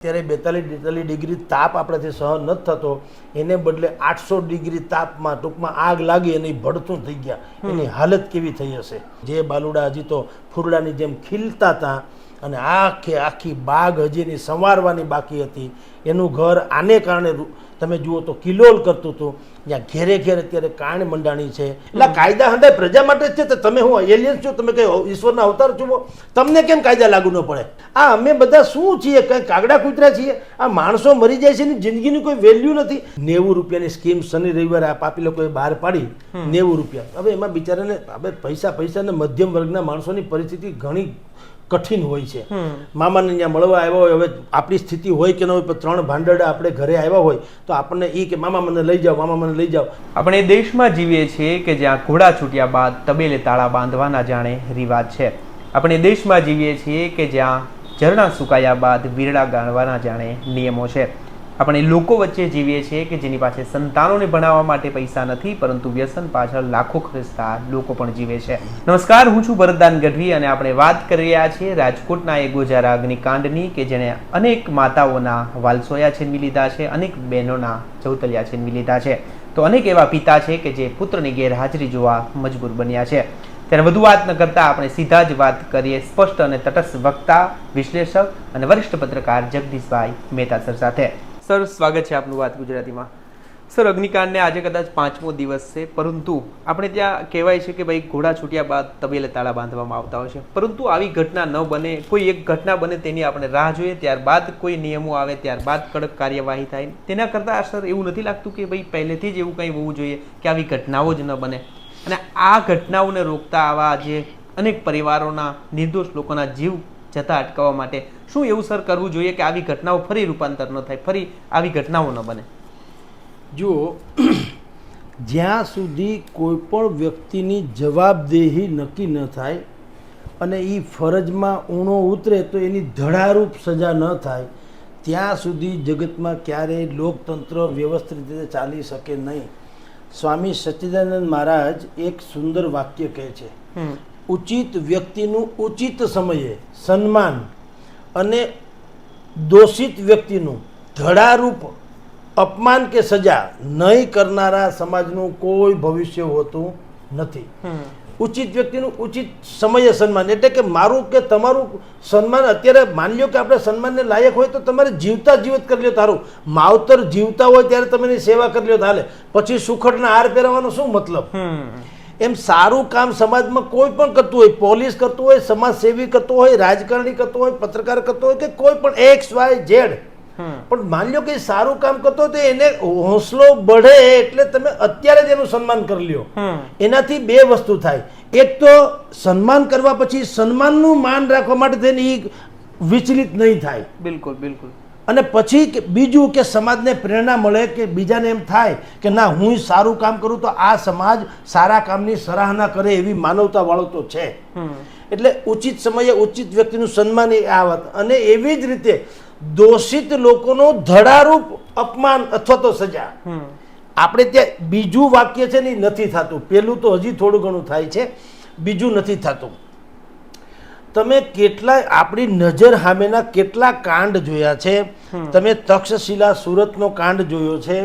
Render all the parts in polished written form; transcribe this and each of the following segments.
ત્યારે 42-43 ડિગ્રી તાપ આપણાથી સહન નથી થતો, એને બદલે 800 ડિગ્રી તાપમાં ટૂંકમાં આગ લાગી અને ભડથું થઈ ગયા. એની હાલત કેવી થઈ હશે? જે બાલુડા હજી તો ફૂરડાની જેમ ખીલતા હતા અને આખી બાગ હજી એની સંવારવાની બાકી હતી. એનું ઘર આને કારણે તમે જુઓ તો કિલોલ કરતું હતું, જ્યાં ઘેરે ઘેર અત્યારે કાણ મંડાણી છે. એટલે કાયદા હંધાય પ્રજા માટે જ છે. તો તમે હું એલિયન્સ છો? તમે કઈ ઈશ્વરના અવતાર છો? તમને કેમ કાયદા લાગુ ન પડે? આ અમે બધા શું છીએ? કઈ કાગડા કૂતરા છીએ? આ માણસો મરી જાય છે એની જિંદગીની કોઈ વેલ્યુ નથી. 90 રૂપિયાની સ્કીમ શનિ રવિવારે આ પાપી લોકોએ બહાર પાડી. 90 રૂપિયા. હવે એમાં બિચારાને હવે પૈસા ને મધ્યમ વર્ગના માણસોની પરિસ્થિતિ ઘણી કઠિન હોય છે. મામાને ત્યાં મળવા આવ્યા હોય, હવે આપણી સ્થિતિ હોય કે ન હોય, 3 ભાંડરડા આપણે ઘરે આવ્યા હોય તો આપણને એ કે મામા મને લઈ જાઓ, મામા મને લઈ જાઓ. આપણે દેશમાં જીવીએ છીએ કે જ્યાં ઘોડા છૂટ્યા બાદ તબેલે તાળા બાંધવાના જાણે રિવાજ છે. આપણે દેશમાં જીવીએ છીએ કે જ્યાં ઝરણા સુકાયા બાદ વીરડા ગાળવાના જાણે નિયમો છે. આપણે લોકો વચ્ચે જીવીએ છીએ કે જેની પાસે સંતાનોને ભણાવવા માટે પૈસા નથી, પરંતુ વ્યસન પાછળ લાખો ખર્ચતા લોકો પણ જીવે છે. નમસ્કાર, હું છું ભરતદાન ગઢવી અને આપણે વાત કરી રહ્યા છીએ રાજકોટના એ ગોજારા અગ્નિકાંડની કે જેણે અનેક માતાઓના વાલસોયા છીનવી લીધા છે, અનેક બહેનોના ચૌતલિયા છીનવી લીધા છે. તો અનેક એવા પિતા છે કે જે પુત્રની ગેરહાજરી જોવા મજબૂર બન્યા છે. ત્યારે વધુ વાત ન કરતા આપણે સીધા જ વાત કરીએ સ્પષ્ટ અને તટસ્થ વક્તા, વિશ્લેષક અને વરિષ્ઠ પત્રકાર જગદીશભાઈ મહેતા સર સાથે. સર, સ્વાગત છે આપનું વાત ગુજરાતીમાં. સર, અગ્નિકાંડને આજે કદાચ 5મો દિવસ છે, પરંતુ આપણે ત્યાં કહેવાય છે કે ભાઈ ઘોડા છૂટ્યા બાદ તબેલે તાળા બાંધવામાં આવતા હોય છે, પરંતુ આવી ઘટના ન બને, કોઈ એક ઘટના બને તેની આપણે રાહ જોઈએ, ત્યારબાદ કોઈ નિયમો આવે, ત્યારબાદ કડક કાર્યવાહી થાય. તેના કરતાં સર એવું નથી લાગતું કે ભાઈ પહેલેથી જ એવું કંઈ હોવું જોઈએ કે આવી ઘટનાઓ જ ન બને? અને આ ઘટનાઓને રોકતા આવા જે અનેક પરિવારોના, નિર્દોષ લોકોના જીવ જતા અટકાવવા માટે શું એવું સર કરવું જોઈએ કે આવી ઘટનાઓ ફરી રૂપાંતર ન થાય, ફરી આવી ઘટનાઓ ન બને? જુઓ, જ્યાં સુધી કોઈ પણ વ્યક્તિની જવાબદેહી નક્કી ન થાય અને એ ફરજમાં ઊણો ઉતરે તો એની ધડારૂપ સજા ન થાય, ત્યાં સુધી જગતમાં ક્યારેય લોકતંત્ર વ્યવસ્થિત રીતે ચાલી શકે નહીં. સ્વામી સચ્ચિદાનંદ મહારાજ એક સુંદર વાક્ય કહે છે, ઉચિત વ્યક્તિનું ઉચિત સમયે સન્માન અને દોષિત વ્યક્તિનું ધડારૂપ અપમાન કે સજા નહીં કરનારા સમાજનું કોઈ ભવિષ્ય હોતું નથી. ઉચિત વ્યક્તિનું ઉચિત સમયે સન્માન એટલે કે મારું કે તમારું સન્માન. અત્યારે માની લો કે આપણે સન્માનને લાયક હોય તો તમારે જીવતા જીવત કરી લો. તારું માવતર જીવતા હોય ત્યારે તમે એની સેવા કરી લો તો હાલે, પછી સુખડના હાર પહેરવાનો શું મતલબ? એમ સારું કામ સમાજમાં કોઈ પણ કરતું હોય, પોલીસ કરતું હોય, સમાજસેવી કરતો હોય, રાજકારણી કરતો હોય, પત્રકાર કરતો હોય કે કોઈ પણ XYZ, પણ માની લો કે સારું કામ કરતો હોય તો એને હોંસલો બઢે એટલે તમે અત્યારે જ એનું સન્માન કરી લ્યો. એનાથી 2 વસ્તુ થાય. એક તો સન્માન કરવા પછી સન્માનનું માન રાખવા માટે થઈને એ વિચલિત નહીં થાય. બિલકુલ બિલકુલ. અને પછી બીજું કે સમાજને પ્રેરણા મળે કે બીજાને એમ થાય કે ના, હું સારું કામ કરું તો આ સમાજ સારા કામની સરાહના કરે, એવી માનવતા વાળો તો છે. એટલે ઉચિત સમયે ઉચિત વ્યક્તિનું સન્માન એ આ વાત. અને એવી જ રીતે દોષિત લોકોનો ધડારૂપ અપમાન અથવા તો સજા. આપણે ત્યાં બીજું વાક્ય છે ને નથી થતું. પેલું તો હજી થોડું ઘણું થાય છે, બીજું નથી થતું. તમે કેટલા આપણી નજર સામેના કેટલા કાંડ જોયા છે. તમે તક્ષશિલા સુરતનો કાંડ જોયો છે,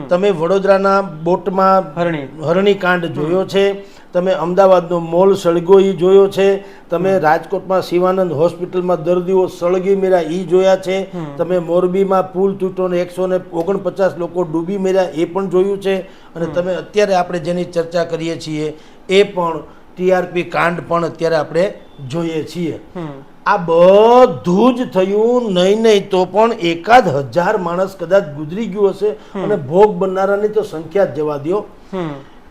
તમે વડોદરાના બોટમાં હરણી કાંડ જોયો છે, તમે અમદાવાદનો મોલ સળગો એ જોયો છે, તમે રાજકોટમાં શિવાનંદ હોસ્પિટલમાં દર્દીઓ સળગી મેર્યા એ જોયા છે, તમે મોરબીમાં પુલ તૂટો ને 149 લોકો ડૂબી મેર્યા એ પણ જોયું છે, અને તમે અત્યારે આપણે જેની ચર્ચા કરીએ છીએ એ પણ TRP કાંડ પણ અત્યારે આપણે જોઈએ છીએ. આ બધું જ થયું નહીં તો પણ 1000 માણસ કદાચ ગુજરી ગયું હશે, અને ભોગ બનનારાની તો સંખ્યા જ જવા દો,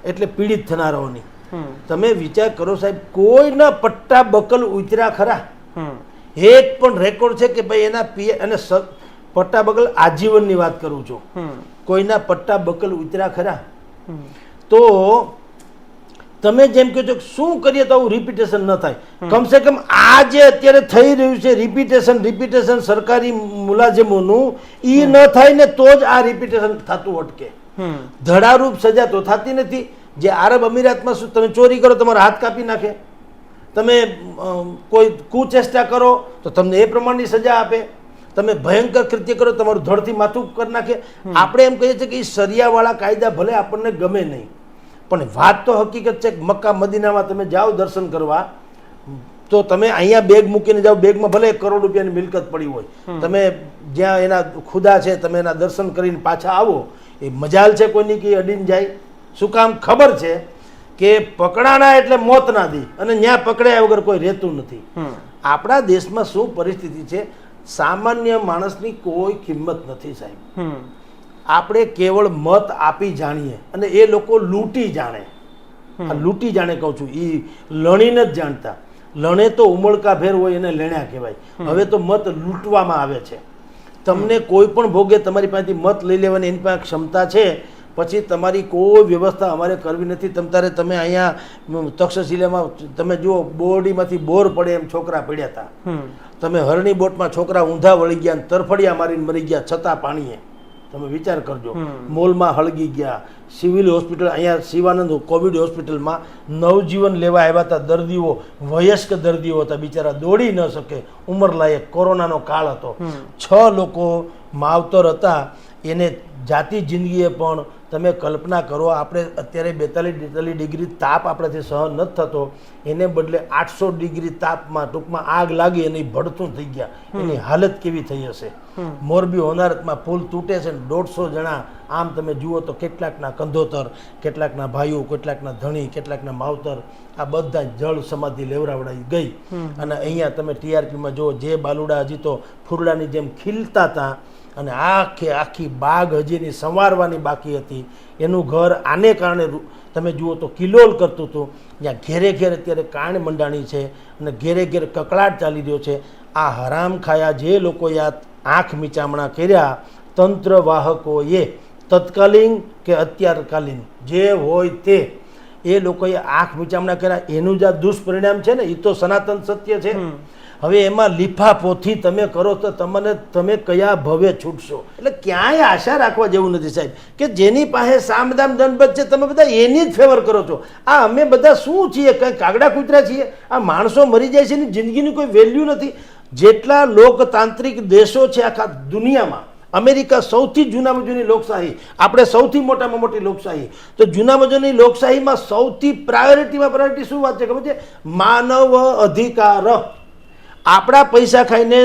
એટલે પીડિત થનારાઓની. તમે વિચાર કરો સાહેબ, કોઈના પટ્ટા બકલ ઉતર્યા ખરા? એક પણ રેકોર્ડ છે કે ભાઈ એના અને પટ્ટા બકલ આજીવનની વાત કરું છું, કોઈના પટ્ટા બકલ ઉતર્યા ખરા? તો તમે જેમ કહો છો શું કરીએ તો આવું રિપીટેશન ન થાય. કમસે કમ આ જે અત્યારે થઈ રહ્યું છે રિપીટેશન સરકારી મુલાજમોનું, એ ન થાય ને તો જ આ રિપીટેશન થતું અટકે. ધડારૂપ સજા તો થતી નથી. જે આરબ અમીરાતમાં શું તમે ચોરી કરો તમારા હાથ કાપી નાખે, તમે કોઈ કુચેષ્ટા કરો તો તમને એ પ્રમાણની સજા આપે, તમે ભયંકર કૃત્ય કરો તમારું ધડથી માથું કરી નાખે. આપણે એમ કહીએ છીએ કે એ સરિયાવાળા કાયદા ભલે આપણને ગમે નહીં, પણ વાત તો હકીકત છે કે મક્કા મદીનામાં તમે જાઓ દર્શન કરવા તો તમે અહીંયા બેગ મૂકીને જાઓ, બેગમાં ભલે 1 કરોડ રૂપિયાની મિલકત પડી હોય, તમે જ્યાં એના ખુદા છે તમે એના દર્શન કરીને પાછા આવો, એ મજાલ છે કોઈની કે અડીને જાય? શું કામ? ખબર છે કે પકડાણા એટલે મોત ના દી, અને ત્યાં પકડ્યા વગર કોઈ રહેતું નથી. આપણા દેશમાં શું પરિસ્થિતિ છે, સામાન્ય માણસની કોઈ કિંમત નથી સાહેબ. આપણે કેવળ મત આપી જાણીએ અને એ લોકો લૂંટી જાણે. આ લૂંટી જાણે કહું છું, એ લણીને જ જાણતા. લણે તો ઉમળકા ભેર હોય એને લેણ્યા કહેવાય. હવે તો મત લૂંટવામાં આવે છે. તમને કોઈ પણ ભોગે તમારી પાસેથી મત લઈ લેવાની એની પાસે ક્ષમતા છે, પછી તમારી કોઈ વ્યવસ્થા અમારે કરવી નથી. તમે અહીંયા તક્ષશિલામાં તમે જુઓ, બોરડીમાંથી બોર પડે એમ છોકરા પડ્યા હતા. તમે હરણી બોટમાં છોકરા ઊંધા વળી ગયા, તરફડિયા મારીને મરી ગયા છતાં પાણીએ. તમે વિચાર કરજો. મોલમાં હળગી ગયા. સિવિલ હોસ્પિટલ, અહીંયા શિવાનંદ કોવિડ હોસ્પિટલમાં નવજીવન લેવા આવ્યા હતા દર્દીઓ, વયસ્ક દર્દીઓ હતા, બિચારા દોડી ન શકે, ઉંમરલાયક, કોરોનાનો કાળ હતો. 6 લોકો માવતર હતા. એને જાતિ જિંદગીએ પણ તમે કલ્પના કરો, આપણે અત્યારે 42-43 ડિગ્રી તાપ આપણાથી સહન નથી થતો, એને બદલે 800 ડિગ્રી તાપમાં ટૂંકમાં આગ લાગી અને ભડથું થઈ ગયા. એની હાલત કેવી થઈ હશે? મોરબી હોનારતમાં પુલ તૂટે છે ને 150 જણા, આમ તમે જુઓ તો કેટલાકના કંધોતર, કેટલાકના ભાઈઓ, કેટલાકના ધણી, કેટલાકના માવતર, આ બધા જળ સમાધિ લેવરાવડાઈ ગઈ. અને અહીંયા તમે TRPમાં જુઓ, જે બાલુડા હજી તો ફૂરડાની જેમ ખીલતા હતા અને આખી બાગ હજીની સંવારવાની બાકી હતી, એનું ઘર આને કારણે તમે જુઓ તો કિલોલ કરતું હતું. જ્યાં ઘેરે ઘેર અત્યારે કાણ મંડાણી છે અને ઘેરે ઘેર કકળાટ ચાલી રહ્યો છે. આ હરામ ખાયા જે લોકોએ આ આંખ મીચામણા કર્યા, તંત્રવાહકોએ, તત્કાલીન કે અત્યારકાલીન જે હોય તે, એ લોકોએ આંખ મીચામણા કર્યા, એનું જ આ દુષ્પરિણામ છે ને. એ તો સનાતન સત્ય છે. હવે એમાં લીફાપોથી તમે કરો તો તમે કયા ભવે છૂટશો? એટલે ક્યાંય આશા રાખવા જેવું નથી સાહેબ, કે જેની પાસે સામદામ દંડબત છે તમે બધા એની જ ફેવર કરો છો. આ અમે બધા શું છીએ? કંઈ કાગડા કૂતરા છીએ? આ માણસો મરી જાય છે એની જિંદગીની કોઈ વેલ્યુ નથી. જેટલા લોકતાંત્રિક દેશો છે આખા દુનિયામાં, અમેરિકા સૌથી જૂનામાં જૂની લોકશાહી, આપણે સૌથી મોટામાં મોટી લોકશાહી, તો જૂનામાં જૂની લોકશાહીમાં સૌથી પ્રાયોરિટી શું વાત છે ખબર છે? માનવ અધિકાર. આપણા પૈસા ખાઈને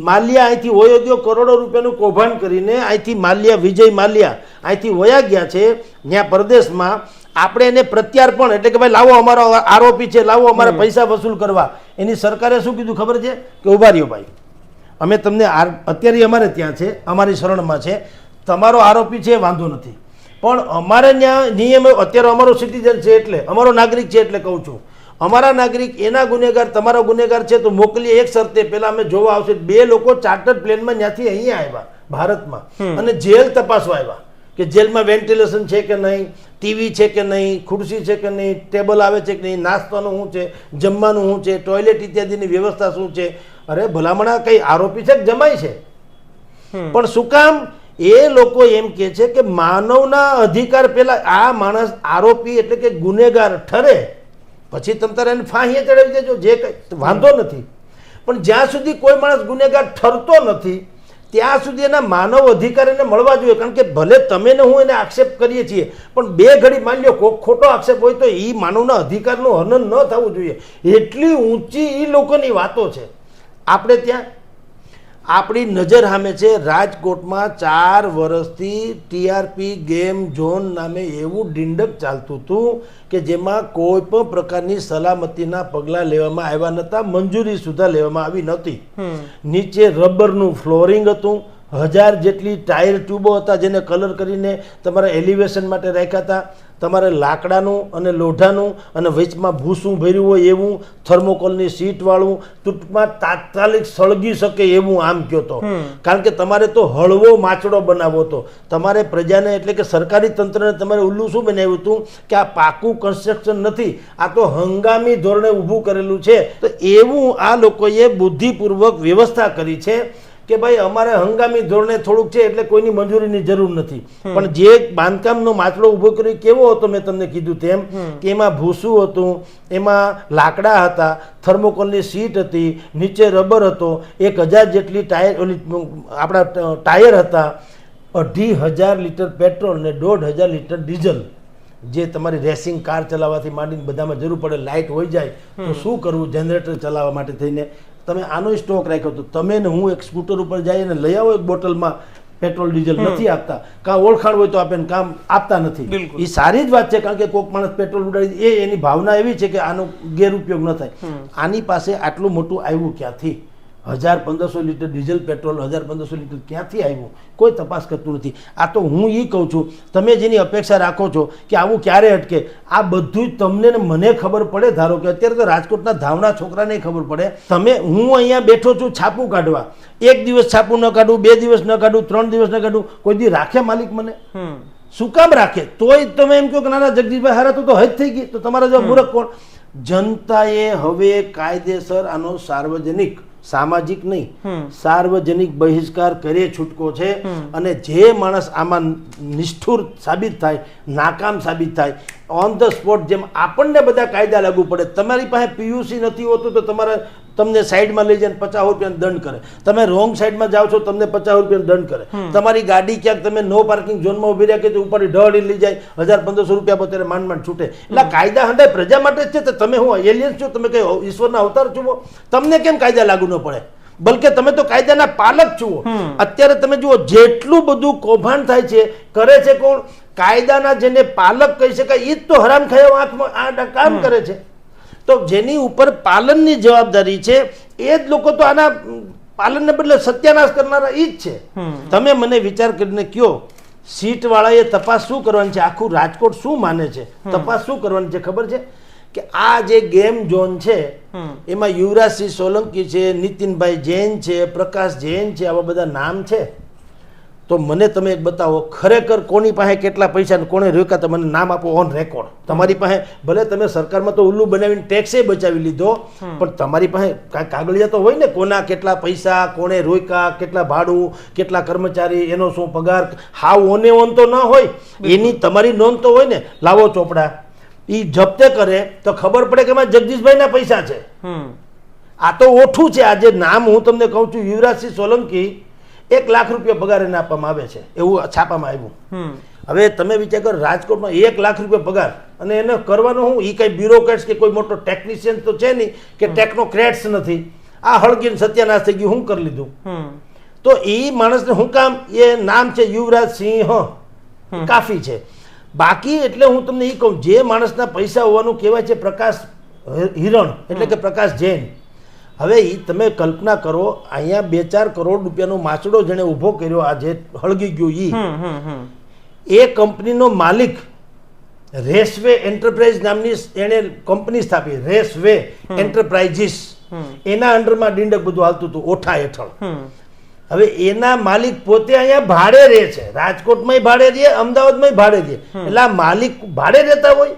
માલ્યા અહીંથી વયો ગયો, કરોડો રૂપિયાનું કૌભાંડ કરીને અહીંથી માલ્યા, વિજય માલ્યા અહીંથી વયા ગયા છે ત્યાં પરદેશમાં. આપણે એને પ્રત્યાર્પણ એટલે કે ભાઈ લાવો અમારો આરોપી છે, લાવો અમારા પૈસા વસૂલ કરવા. એની સરકારે શું કીધું ખબર છે? કે ઉભા રહ્યો ભાઈ, અમે તમને અત્યારે અમારે ત્યાં છે, અમારી શરણમાં છે, તમારો આરોપી છે વાંધો નથી, પણ અમારે ત્યાં નિયમ અત્યારે અમારો સિટીઝન છે એટલે, અમારો નાગરિક છે એટલે કહું છું, અમારા નાગરિક એના ગુનેગાર તમારો ગુનેગાર છે તો મોકલીએ એક શરતે, પહેલા અમે જોવા આવશે. 2 લોકો ચાર્ટર્ડ પ્લેનમાં ત્યાંથી અહીંયા આવ્યા ભારતમાં અને જેલ તપાસવા આવ્યા કે જેલમાં વેન્ટિલેશન છે કે નહીં, ટીવી છે કે નહીં, ખુરશી છે કે નહીં, ટેબલ આવે છે કે નહીં, નાસ્તાનું શું છે, જમવાનું શું છે, ટોયલેટ ઇત્યાદિની વ્યવસ્થા શું છે. અરે ભલામણા કઈ આરોપી છે કે જમાઈ છે? પણ શું કામ? એ લોકો એમ કે છે કે માનવના અધિકાર પહેલા આ માણસ આરોપી એટલે કે ગુનેગાર ઠરે પછી તમે તારે એને ફાંસીએ ચડાવી દેજો, જે કંઈ વાંધો નથી. પણ જ્યાં સુધી કોઈ માણસ ગુનેગાર ઠરતો નથી ત્યાં સુધી એના માનવ અધિકાર એને મળવા જોઈએ. કારણ કે ભલે તમે ને હું એને આક્ષેપ કરીએ છીએ, પણ 2 ઘડી માની લો ખોટો આક્ષેપ હોય તો એ માનવના અધિકારનું હનન ન થવું જોઈએ. એટલી ઊંચી એ લોકોની વાતો છે. આપણે ત્યાં આપણી નજર સામે છે, રાજકોટમાં 4 વર્ષથી TRP ગેમ ઝોન નામે એવું ડીંડક ચાલતું હતું કે જેમાં કોઈ પણ પ્રકારની સલામતીના પગલાં લેવામાં આવ્યા નહોતા, મંજૂરી સુધા લેવામાં આવી નહોતી. નીચે રબરનું ફ્લોરિંગ હતું, 1000 જેટલી ટાયર ટ્યુબો હતા જેને કલર કરીને તમારા એલિવેશન માટે રાખ્યા હતા. તમારે લાકડાનું અને લોઢાનું અને વચમાં ભૂસું ભર્યું હોય એવું, થર્મોકોલની સીટવાળું, ટૂંકમાં તાત્કાલિક સળગી શકે એવું આમ કહો તો. કારણ કે તમારે તો હળવો માચડો બનાવવો હતો. તમારે પ્રજાને એટલે કે સરકારી તંત્રને તમારે ઉલ્લું શું બનાવ્યું હતું કે આ પાકું કન્સ્ટ્રક્શન નથી, આ તો હંગામી ધોરણે ઊભું કરેલું છે. તો એવું આ લોકોએ બુદ્ધિપૂર્વક વ્યવસ્થા કરી છે કે ભાઈ અમારે હંગામી ધોરણે થોડુંક છે એટલે કોઈની મંજૂરીની જરૂર નથી, પણ જે બાંધકામનો માછડો ઊભો કરી કેવો હતો મેં તમને કીધું તેમ કે એમાં ભૂસું હતું, એમાં લાકડા હતા, થર્મોકોલની સીટ હતી, નીચે રબર હતો, 1000 જેટલી ટાયર આપણા ટાયર હતા, 2500 લીટર પેટ્રોલ ને 1500 લીટર ડીઝલ, જે તમારી રેસિંગ કાર ચલાવવાથી માંડીને બધામાં જરૂર પડે, લાઇટ હોઈ જાય તો શું કરવું, જનરેટર ચલાવવા માટે થઈને તમે આનો સ્ટોક રાખ્યો તો તમે ને હું એક સ્કૂટર ઉપર જઈએ ને લઈ આવો એક બોટલમાં પેટ્રોલ ડીઝલ નથી આપતા, કાં ઓળખાણ હોય તો આપણે કામ આપતા નથી. એ સારી જ વાત છે, કારણ કે કોઈક માણસ પેટ્રોલ ઉડાડી એની ભાવના એવી છે કે આનો ગેરઉપયોગ ન થાય. આની પાસે આટલું મોટું આવ્યું ક્યાંથી? 1500 લીટર ડીઝલ પેટ્રોલ 1500 લીટર ક્યાંથી આવ્યું? કોઈ તપાસ કરતું નથી. આ તો હું એ કહું છું, તમે જેની અપેક્ષા રાખો છો કે આવું ક્યારે અટકે, આ બધું જ તમને ને મને ખબર પડે. ધારો કે અત્યારે તો રાજકોટના ધાવના છોકરાને ખબર પડે, તમે હું અહીંયા બેઠો છું છાપું કાઢવા, એક દિવસ છાપું ન કાઢું, 2 દિવસ ન કાઢું, 3 દિવસ ન કાઢું, કોઈ દી રાખે માલિક મને? શું કામ રાખે? તોય તમે એમ કહો કે નાના જગદીશભાઈ હારા તો હદ થઈ ગઈ, તો તમારા જેવા મૂર્ખ કોણ? જનતાએ હવે કાયદેસર આનો સાર્વજનિક, સામાજિક નહીં, સાર્વજનિક બહિષ્કાર કરે છૂટકો છે. અને જે માણસ આમાં નિષ્ઠુર સાબિત થાય, નાકામ સાબિત થાય, ઓન ધ સ્પોટ, જેમ આપણને બધા કાયદા લાગુ પડે. તમારી પાસે પીયુસી નથી હોતું તો તમને સાઈડમાં લઈ જાય 50 રૂપિયાનો દંડ કરે. તમે રોંગ સાઈડમાં જાઓ છો તમને 50 રૂપિયાનો દંડ કરે. તમારી ગાડી ક્યાંક તમે નો પાર્કિંગ ઝોનમાં ઉભી રહ્યા કે ઉપર ઢળી લઈ જાય, 1500 રૂપિયા પોતે માંડ છૂટે. એટલે કાયદા હંધાય પ્રજા માટે જ છે. તો તમે હું એલિયન્સ છો? તમે કઈ ઈશ્વરના અવતાર છો? તમને કેમ કાયદા લાગુ ન પડે? બલકે તમે તો કાયદાના પાલક છો. અત્યારે તમે જુઓ જેટલું બધું કૌભાંડ થાય છે, કરે છે કોણ? કાયદાના જેને પાલક કહી શકાય એ જ તો હરામ ખાયો આંખમાં આ કામ કરે છે. તો જેની ઉપર પાલનની જવાબદારી છે એ જ લોકો તો આના પાલનને બદલે સત્યાનાશ કરનારા એ જ છે. તમે મને વિચાર કરીને કયો, સીટ વાળાએ તપાસ શું કરવાની છે? આખું રાજકોટ શું માને છે? તપાસ શું કરવાની છે ખબર છે? કે આ જે ગેમ ઝોન છે એમાં યુવરાજસિંહ સોલંકી છે, નીતિનભાઈ જૈન છે, પ્રકાશ જૈન છે, આવા બધા નામ છે. તો મને તમે એક બતાવો, ખરેખર કોની પાસે કેટલા પૈસા ને કોને રોક્યા? તો મને નામ આપો ઓન રેકોર્ડ. તમારી પાસે ભલે તમે સરકારમાં તો ઉલ્લુ બનાવીને ટેક્સે બચાવી લીધો, પણ તમારી પાસે કાંઈ કાગળિયા તો હોય ને, કોના કેટલા પૈસા, કોને રોક્યા, કેટલા ભાડું, કેટલા કર્મચારી, એનો શું પગાર, હાવ ઓને ઓન તો ન હોય. એની તમારી નોંધ તો હોય ને. લાવો ચોપડા, એ જપ્તે કરે તો ખબર પડે કે એમાં જગદીશભાઈના પૈસા છે. આ તો ઓઠું છે. આજે નામ હું તમને કહું છું, યુવરાજસિંહ સોલંકી 1 લાખ રૂપિયા પગાર એને આપવામાં આવે છે, એવું છાપામાં આવ્યું. હવે તમે વિચાર કરો, રાજકોટમાં 1 લાખ રૂપિયા પગાર, અને એને કરવાનું હું? એ કઈ બ્યુરોક્રેટ્સ કે કોઈ મોટો ટેકનિશિયન તો છે નહીં, કે ટેકનોક્રેટ્સ નથી. આ હળગીને સત્યાનાશ થઈ ગયું, હું કરી લીધું. તો એ માણસને હું કામ? એ નામ છે યુવરાજસિંહ, કાફી છે. બાકી એટલે હું તમને એ કહું, જે માણસના પૈસા હોવાનું કહેવાય છે પ્રકાશ હિરણ, એટલે કે પ્રકાશ જૈન. હવે એ તમે કલ્પના કરો, અહીંયા 2-4 કરોડ રૂપિયાનો માછડો જેને ઊભો કર્યો, આ જે હળગી ગયો, એ કંપનીનો માલિક રેસવે એન્ટરપ્રાઇઝ નામની એણે કંપની સ્થાપી, રેસવે એન્ટરપ્રાઇઝીસ. એના અંડરમાં ડીંડક બધું હાલતું હતું ઓઠા હેઠળ. હવે એના માલિક પોતે અહીંયા ભાડે રહે છે, રાજકોટમાં ભાડે રહે, અમદાવાદમાં ભાડે રહે. એટલે આ માલિક ભાડે રહેતા હોય,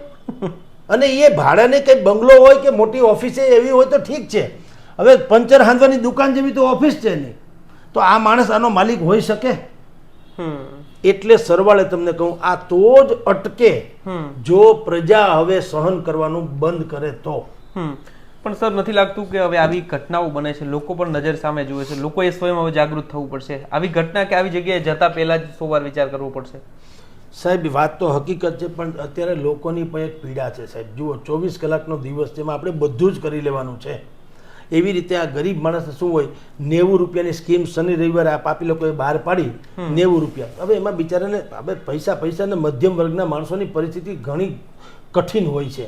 અને એ ભાડાને કઈ બંગલો હોય કે મોટી ઓફિસે એવી હોય તો ઠીક છે. હવે પંચર હાંધવાની દુકાન જેવી તો ઓફિસ છે નહીં, તો આ માણસ આનો માલિક હોઈ શકે? એટલે સરવાળે તમને કહું, આ તો જ અટકે જો પ્રજા હવે સહન કરવાનું બંધ કરે તો. પણ સર, નથી લાગતું કે હવે આવી ઘટનાઓ બને છે, લોકો પણ નજર સામે જુએ છે, લોકોએ સ્વયં હવે જાગૃત થવું પડશે? આવી ઘટના કે આવી જગ્યાએ જતા પહેલા જ 100 વાર વિચાર કરવો પડશે. સાહેબ, વાત તો હકીકત છે, પણ અત્યારે લોકોની પણ એક પીડા છે સાહેબ. જુઓ, 24 કલાકનો દિવસ, જેમાં આપણે બધું જ કરી લેવાનું છે. એવી રીતે આ ગરીબ માણસને શું હોય, 90 રૂપિયાની સ્કીમ શનિ રવિવારે આ પાપી લોકોએ બહાર પાડી, 90 રૂપિયા. હવે એમાં બિચારાને હવે પૈસા ને મધ્યમ વર્ગના માણસોની પરિસ્થિતિ ઘણી કઠિન હોય છે.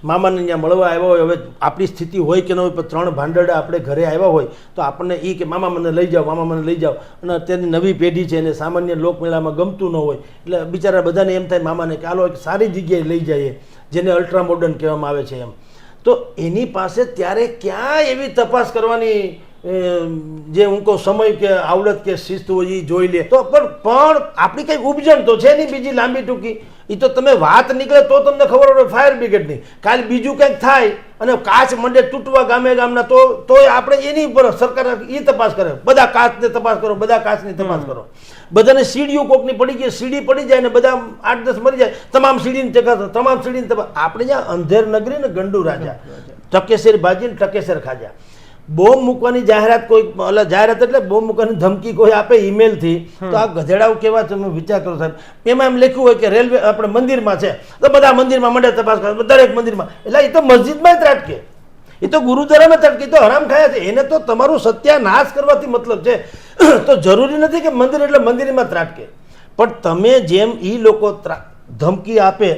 મામાને ત્યાં મળવા આવ્યા હોય, હવે આપણી સ્થિતિ હોય કે ન હોય, પણ 3 ભાંડરડા આપણે ઘરે આવ્યા હોય તો આપણને એ કે મામા મને લઈ જાઓ, મામા મને લઈ જાઓ. અને અત્યારની નવી પેઢી છે એને સામાન્ય લોકમેળામાં ગમતું ન હોય, એટલે બિચારા બધાને એમ થાય મામાને કે હાલો એક સારી જગ્યાએ લઈ જઈએ, જેને અલ્ટ્રા મોડર્ન કહેવામાં આવે છે એમ. તો એની પાસે ત્યારે ક્યાં એવી તપાસ કરવાની જે હું કહું સમય કે આવડત કે શિસ્ત હોય એ જોઈ લે તો પણ આપણી કઈ ઉપજણ તો છે નહીં બીજી લાંબી ટૂંકી. એ તો તમે વાત નીકળે તો તમને ખબર પડે ફાયર બ્રિગેડની. કાલે બીજું કંઈક થાય અને કાચ મંડે તૂટવા ગામે ગામના તોય આપણે એની ઉપર સરકાર એ તપાસ કરે. બધા કાચને તપાસ કરો, બધા કાચની તપાસ કરો. બધાને સીડીઓ કોકની પડી ગઈ, સીડી પડી જાય ને બધા 8-10 મરી જાય, તમામ સીડીની ચકાસો, તમામ સીડીની તપાસ. આપણે જ્યાં અંધેર નગરી ને ગંડુ રાજા, ટકેસર ભાજી ને ટકેસર ખાજા. બોમ્બ મૂકવાની જાહેરાત કોઈ જાહેરાત એટલે બોમ્બ મૂકવાની ધમકી કોઈ આપે ઈમેલથી, તો આ ગધેડાઓ કેવા તમે વિચાર કરો સાહેબ. એમાં એમ લખ્યું હોય કે રેલવે આપણે મંદિરમાં છે તો બધા મંદિરમાં મંડે તપાસ કરે, દરેક મંદિરમાં. એટલે એ તો મસ્જિદમાં જ ત્રાટકે, એ તો ગુરુદ્વારામાં ત્રાટકે, એ તો હરામ ખાયા છે. એને તો તમારું સત્યાનાશ કરવાથી મતલબ છે. તો જરૂરી નથી કે મંદિર એટલે મંદિરમાં ત્રાટકે. પણ તમે જેમ એ લોકો ધમકી આપે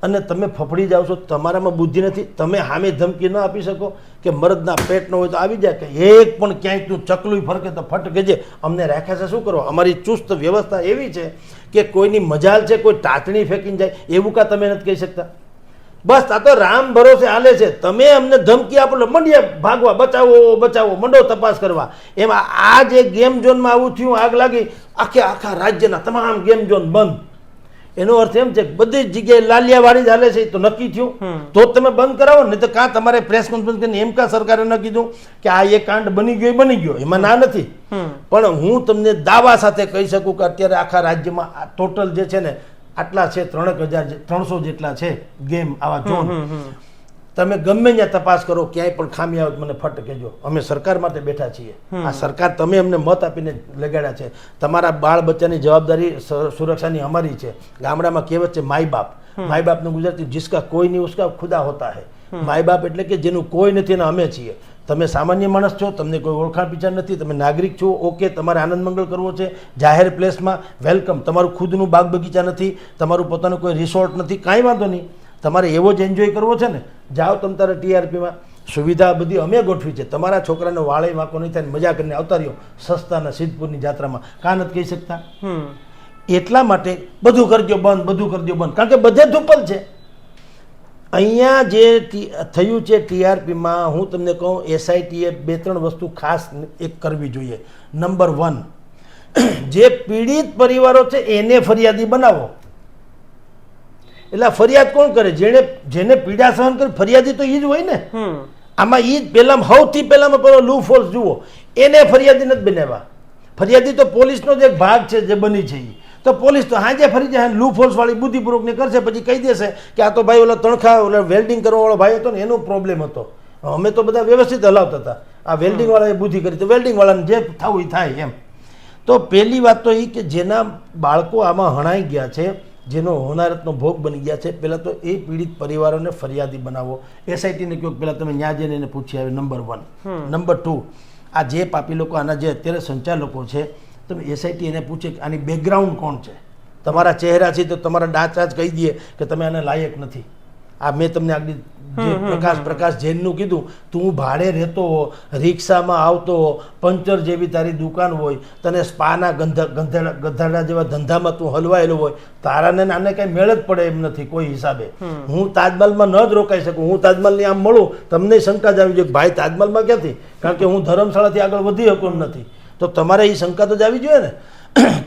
અને તમે ફફડી જાઓ છો, તમારામાં બુદ્ધિ નથી. તમે સામે ધમકી ન આપી શકો કે મરદના પેટ ન હોય તો આવી જાય કે એક પણ ક્યાંય તું ચકલું ફરકે તો ફટ કેજે, અમને રાખ્યા છે શું કરો. અમારી ચુસ્ત વ્યવસ્થા એવી છે કે કોઈની મજાલ છે, કોઈ ટાચણી ફેંકીને જાય એવું કાં તમે નથી કહી શકતા. બસ આ તો રામ ભરોસે હાલે છે. તમે અમને ધમકી આપો એટલે મંડીએ ભાગવા, બચાવો બચાવો, મંડો તપાસ કરવા. એમાં આ જે ગેમ ઝોનમાં આવું થયું, આગ લાગી, આખા રાજ્યના તમામ ગેમ ઝોન બંધ. એનો અર્થ એમ છે કે બધી જગ્યાએ લાલિયાવાળી જ હાલે છે. તો નક્કી થયું તો જ તમે બંધ કરાવો ને. તો કાં તમારે પ્રેસ કોન્ફરન્સ કરીને એમ કાં સરકારે ન કીધું કે આ એ કાંડ બની ગયો, એમાં ના નથી. પણ હું તમને દાવા સાથે કહી શકું કે અત્યારે આખા રાજ્યમાં ટોટલ જે છે ને આટલા છે 300 જેટલા છે ગેમ આવા ઝોન. તમે ગમે ત્યાં તપાસ કરો, ક્યાંય પણ ખામી આવે મને ફટ કહેજો. અમે સરકાર માટે બેઠા છીએ. આ સરકાર તમે અમને મત આપીને લગાડ્યા છે. તમારા બાળ બચ્ચાની જવાબદારી સુરક્ષાની અમારી છે. ગામડામાં કહેવત છે માય બાપનું ગુજરાતી જિસકા કોઈ નહીં ઉસકા ખુદા હોતા હૈ. માય બાપ એટલે કે જેનું કોઈ નથી ને અમે છીએ. તમે સામાન્ય માણસ છો, તમને કોઈ ઓળખાણ પીચાણ નથી, તમે નાગરિક છો, ઓકે, તમારે આનંદ મંગળ કરવો છે જાહેર પ્લેસમાં, વેલકમ. તમારું ખુદનું બાગ બગીચા નથી, તમારું પોતાનું કોઈ રિસોર્ટ નથી, કાંઈ વાંધો નહીં. તમારે એવો જ એન્જોય કરવો છે ને, જાઓ તમે તારે ટીઆરપીમાં. સુવિધા બધી અમે ગોઠવી છે. તમારા છોકરાને વાળે વાંકો નહીં થાય, મજા કરીને આવતા રહ્યો સસ્તાના સિદ્ધપુરની જાત્રામાં. કાં નથી કહી શકતા? એટલા માટે બધું કરજો બંધ, બધું કરજો બંધ, કારણ કે બધે ધુપલ છે. અહીંયા જે થયું છે ટીઆરપીમાં, હું તમને કહું એસઆઈટીએ 2-3 વસ્તુ ખાસ એક કરવી જોઈએ. નંબર 1, જે પીડિત પરિવારો છે એને ફરિયાદી બનાવો. એટલે ફરિયાદ કોણ કરે? જેને પીડા સહન કરી, ફરિયાદી તો એ જ હોય ને. આમાં એ જ પહેલામાં સૌથી પહેલામાં પેલો લૂ ફોલ્સ જુઓ, એને ફરિયાદી નથી બનાવ્યા. ફરિયાદી તો પોલીસનો જ એક ભાગ છે જે બની છે. તો પોલીસ તો હાજે ફરી જાય, લૂ ફોલ્સ વાળી બુદ્ધિપૂર્વક ને કરશે, પછી કહી દેશે કે આ તો ભાઈ ઓલા તણખા ઓલા વેલ્ડિંગ કરવા વાળો ભાઈ હતો ને એનો પ્રોબ્લેમ હતો. અમે તો બધા વ્યવસ્થિત હલાવતા હતા, આ વેલ્ડિંગ વાળાએ બુદ્ધિ કરી તો વેલ્ડિંગ વાળાને જે થવું એ થાય એમ. તો પહેલી વાત તો એ કે જેના બાળકો આમાં હણાઈ ગયા છે, જેનો હોનારતનો ભોગ બની ગયા છે, પહેલાં તો એ પીડિત પરિવારોને ફરિયાદી બનાવો. એસઆઈટીને કહો પહેલાં તમે ન્યા જઈને એને પૂછી આવે. નંબર 1. નંબર 2, આ જે પાપી લોકો, આના જે અત્યારે સંચાલકો છે, તમે એસઆઈટી એને પૂછે કે આની બેકગ્રાઉન્ડ કોણ છે. તમારા ચહેરા છે તો તમારા દાંત કહી દઈએ કે તમે આને લાયક નથી. આ મેં તમને આગળ જે પ્રકાશ જૈનનું કીધું, તું ભાડે રહેતો હો, રિક્ષામાં આવતો હો, પંચર જેવી તારી દુકાન હોય, તને સ્પાના ગધાડા જેવા ધંધામાં તું હલવાયેલો હોય, તારાને આને કાંઈ મેળ જ પડે એમ નથી કોઈ હિસાબે. હું તાજમહલમાં ન જ રોકાઈ શકું, હું તાજમહલની આમ મળું, તમને શંકા જ આવી જોઈએ કે ભાઈ તાજમહલમાં ક્યાંથી, કારણ કે હું ધર્મશાળાથી આગળ વધી શકું એમ નથી. તો તમારે એ શંકા તો જ આવી જોઈએ ને.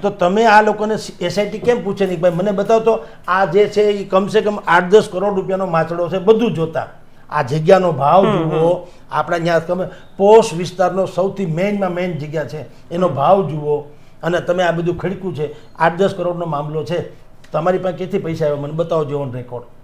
તો તમે આ લોકોને એસઆઈટી કેમ પૂછે નહીં ભાઈ મને બતાવો તો આ જે છે એ કમસે કમ 8-10 કરોડ રૂપિયાનો માછડો છે. બધું જોતા આ જગ્યાનો ભાવ જુઓ, આપણા ત્યાં તમે પોશ વિસ્તારનો સૌથી મેઇનમાં મેઇન જગ્યા છે એનો ભાવ જુઓ, અને તમે આ બધું ખડક્યું છે 8-10 કરોડનો મામલો છે. તમારી પાસે ક્યાંથી પૈસા આવ્યા મને બતાવજો ઓન રેકોર્ડ.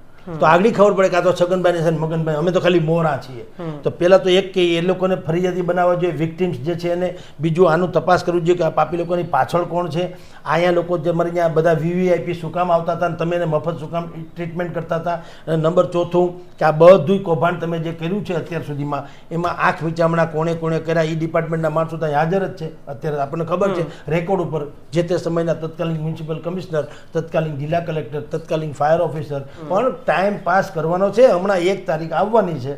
તો આગળ ખબર પડે કે આ તો છગનભાઈ ને મગનભાઈ, અમે તો ખાલી મોરા છીએ. તો પહેલા તો એક કે એ લોકોને ફરિયાદી બનાવવા જોઈએ, વિક્ટિમ્સ જે છે એને. બીજું આનું તપાસ કરવું જોઈએ કે આ પાપી લોકોની પાછળ કોણ છે. અહીંયા લોકો જે મારી ત્યાં બધા વીવીઆઈપી શું કામ આવતા હતા અને તમે એને મફત શું કામ ટ્રીટમેન્ટ કરતા હતા. અને નંબર 4 કે આ બધું કૌભાંડ તમે જે કર્યું છે અત્યાર સુધીમાં, એમાં આંખ વિચામણા કોણે કોણે કર્યા એ ડિપાર્ટમેન્ટના માણસો ત્યાં હાજર જ છે. અત્યારે આપણને ખબર છે રેકોર્ડ ઉપર જે તે સમયના તત્કાલીન મ્યુનિસિપલ કમિશનર, તત્કાલીન જિલ્લા કલેક્ટર, તત્કાલીન ફાયર ઓફિસર. પણ ટાઈમ પાસ કરવાનો છે. હમણાં 1 તારીખ આવવાની છે,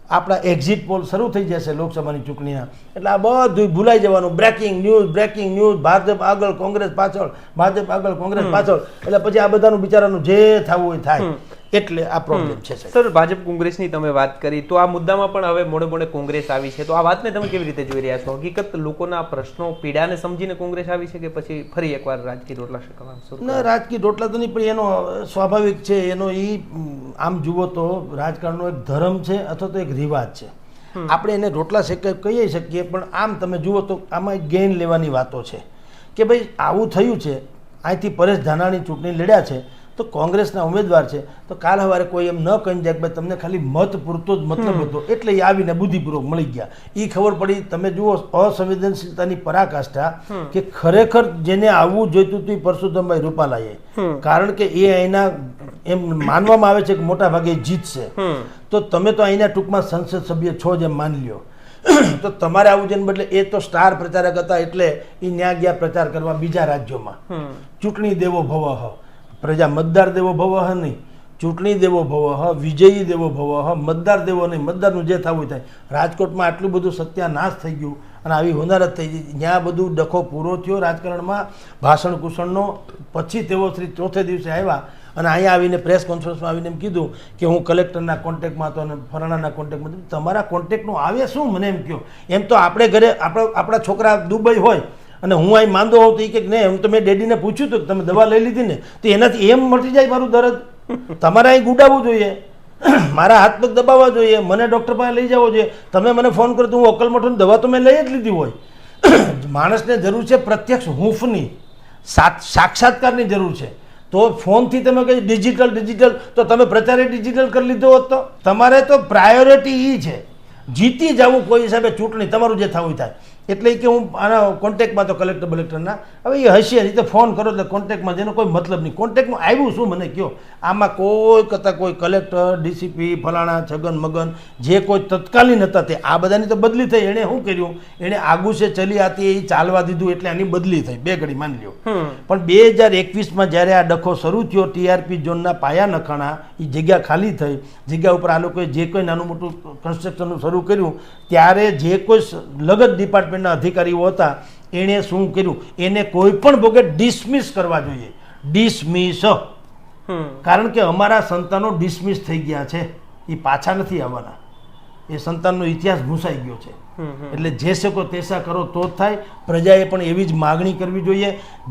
આપણા એક્ઝિટ પોલ શરૂ થઈ જશે લોકસભાની ચૂંટણીના. એટલે આ બધું ભૂલાઈ જવાનું. બ્રેકિંગ ન્યૂઝ, ભાજપ આગળ કોંગ્રેસ પાછળ, ભાજપ આગળ કોંગ્રેસ પાછળ. એટલે પછી આ બધાનું બિચારાનું જે થવું હોય થાય. એટલે આ પ્રોબ્લેમ છે સાહેબ. સર, ભાજપ કોંગ્રેસની તમે વાત કરી તો આ મુદ્દામાં પણ હવે મોડે મોડે કોંગ્રેસ આવી છે, તો આ વાતને તમે કેવી રીતે જોઈ રહ્યા છો? હકીકત લોકોના પ્રશ્નો પીડાને સમજીને કોંગ્રેસ આવી છે કે પછી ફરી એકવાર રાજકીય રોટલા શેકવાનું શરૂ? ના, રાજકીય રોટલા તો નહીં, પણ એનો સ્વાભાવિક છે, એનો આમ જુઓ તો રાજકારણનો એક ધર્મ છે અથવા તો એક રિવાજ છે. આપણે એને રોટલા શેક કહી શકીએ, પણ આમ તમે જુઓ તો આમાં એક ગેઇન લેવાની વાતો છે કે ભાઈ આવું થયું છે, અહીંથી પરેશ ધાનાણી ચૂંટણી લડ્યા છે તો કોંગ્રેસના ઉમેદવાર છે, તો કાલ સવારે કોઈ એમ ન કહી જાય કે ભાઈ તમને ખાલી મત પૂરતો જ મતલબ હતો એટલે એ આવીને બુદ્ધિપૂર્વક મળી ગયા. એ ખબર પડી. તમે જુઓ અસંવેદનશીલતાની પરાકાષ્ઠા કે ખરેખર જેને આવવું જોઈતું હતું એ પરસોત્તમભાઈ રૂપાલાએ, કારણ કે એ અહીંના એમ માનવામાં આવે છે કે મોટા ભાગે જીતશે, તો તમે તો અહીંના ટૂંકમાં સંસદ સભ્ય છો જેમ માની લ્યો, તો તમારે આવું જેને બદલે એ તો સ્ટાર પ્રચારક હતા એટલે એ ન્યા ગયા પ્રચાર કરવા બીજા રાજ્યોમાં. ચૂંટણી દેવો ભવઃ, પ્રજા મતદાર દેવો ભવઃ નહીં, ચૂંટણી દેવો ભવઃ, વિજયી દેવો ભવઃ, મતદાર દેવો નહીં, મતદારનું જે થવું થાય. રાજકોટમાં આટલું બધું સત્યાનાશ થઈ ગયું અને આવી હોનારત થઈ ગઈ, ત્યાં બધું ડખો પૂરો થયો રાજકારણમાં ભાષણ કુષણનો. પછી તેઓ શ્રી ચોથે દિવસે આવ્યા અને અહીંયા આવીને પ્રેસ કોન્ફરન્સમાં આવીને એમ કીધું કે હું કલેક્ટરના કોન્ટેક્ટમાં હતો અને ફલાણાના કોન્ટેક્ટમાં. તમારા કોન્ટેક્ટનું આવે શું મને એમ કહો? એમ તો આપણે ઘરે આપણા છોકરા દુબઈ હોય અને હું અહીં માંદો હોઉં તો એ કે નહીં, હું તો મેં ડેડીને પૂછ્યું હતું કે તમે દવા લઈ લીધી ને, તો એનાથી એમ મટી જાય મારું દર્દ? તમારે અહીં ગુડાવવું જોઈએ, મારા હાથ પગ દબાવવા જોઈએ, મને ડૉક્ટર પાસે લઈ જવો જોઈએ. તમે મને ફોન કરો તો હું અકલમઠોની દવા તો મેં લઈ જ લીધી હોય. માણસને જરૂર છે પ્રત્યક્ષ હૂંફની, સાક્ષાત્કારની જરૂર છે. તો ફોનથી તમે કહી ડિજિટલ તો તમે પ્રચારે ડિજિટલ કરી લીધો હોત તો તમારે તો પ્રાયોરિટી એ છે જીતી જવું કોઈ હિસાબે ચૂંટણી, તમારું જે થવું થાય. એટલે કે હું આના કોન્ટેક્ટમાં તો કલેક્ટરના હવે એ હશે એ તો ફોન કરો એટલે કોન્ટેક્ટમાં જેનો કોઈ મતલબ નહીં. કોન્ટેક્ટમાં આવ્યું શું મને કહો? આમાં કોઈ કરતાં કોઈ કલેક્ટર, ડીસીપી, ફલાણા, છગન મગન જે કોઈ તત્કાલીન હતા તે આ બધાની તો બદલી થઈ. એણે શું કર્યું? એણે આગુ છે ચલી આતી એ ચાલવા દીધું એટલે આની બદલી થઈ. બે ઘડી માની લ્યો. પણ 2021માં જ્યારે આ ડખો શરૂ થયો, ટીઆરપી ઝોનના પાયા નખાણા, એ જગ્યા ખાલી થઈ, જગ્યા ઉપર આ લોકોએ જે કોઈ નાનું મોટું કન્સ્ટ્રક્શનનું શરૂ કર્યું, ત્યારે જે કોઈ લગત ડિપાર્ટમેન્ટના અધિકારીઓ હતા એણે શું કર્યું? એને કોઈ પણ ભોગે ડિસમિસ કરવા જોઈએ. ડિસમિસ. કારણ કે અમારા સંતાનો ડિસમિસ થઈ ગયા છે, એ પાછા નથી આવવાના. એ સંતાનનો ઇતિહાસ ભૂસાઈ ગયો છે. એટલે જે શકો તેસા કરો તો જ થાય. પ્રજાએ પણ એવી જ માગણી કરવી જોઈએ.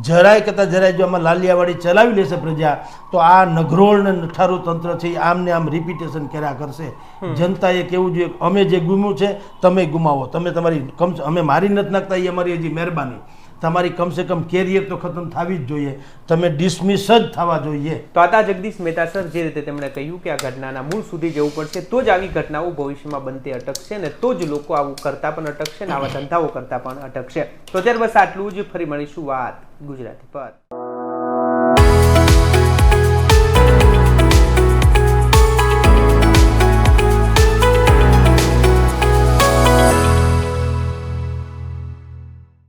જરાય કરતાં જરાય જો આમાં લાલિયાવાડી ચલાવી લેશે પ્રજા તો આ નઘરોળ ને નઠારું તંત્ર છે એ આમને આમ રિપીટેશન કર્યા કરશે. જનતાએ કેવું જોઈએ અમે જે ગુમ્યું છે તમે ગુમાવો, તમે તમારી અમે મારી નથી નાખતા એ અમારી હજી મહેરબાની. તમારી કમસે કમ કેરિયર તો ખતમ થવી જ જોઈએ, તમે ડિસમિસ જ થવા જોઈએ. તો આતા જગદીશ મહેતા સર જે રીતે તેમણે કહ્યું કે આ ઘટનાના મૂળ સુધી જવું પડશે તો જ આવી ઘટનાઓ ભવિષ્યમાં બનતી અટકશે ને તો જ લોકો આવું કરતા પણ અટકશે ને આવા ધંધાઓ કરતા પણ અટકશે. તો ત્યાર બસ આટલું જ. ફરી મળીશું વાત ગુજરાતી પર.